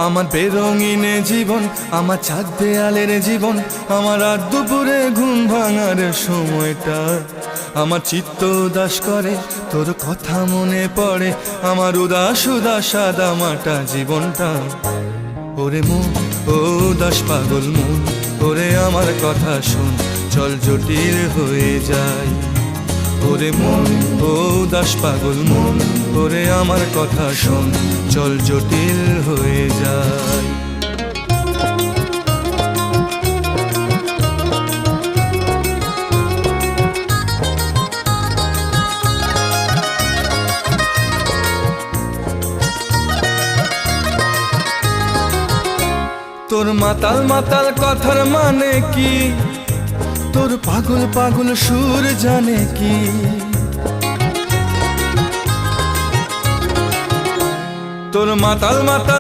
আমার বেরঙিনে জীবন, আমার ছাদ দেয়ালের জীবন, আমার রাত দুপুরে ঘুম ভাঙার সময়টা। আমার চিত্ত উদাস করে, তোর কথা মনে পড়ে, আমার উদাস উদাস সাদা মাটা জীবনটা। ওরে মন, ও উদাস পাগল মন, ওরে আমার কথা শোন, চল জটিল হয়ে যায়। ওরে মন, ও উদাস পাগল মন, ওরে আমার কথা শোন, চল জটিল হয়ে যায়। তোর মাতাল মাতাল কথার মানে কি, তোর পাগল পাগল সুর জানে কি? তোর মাতাল মাতাল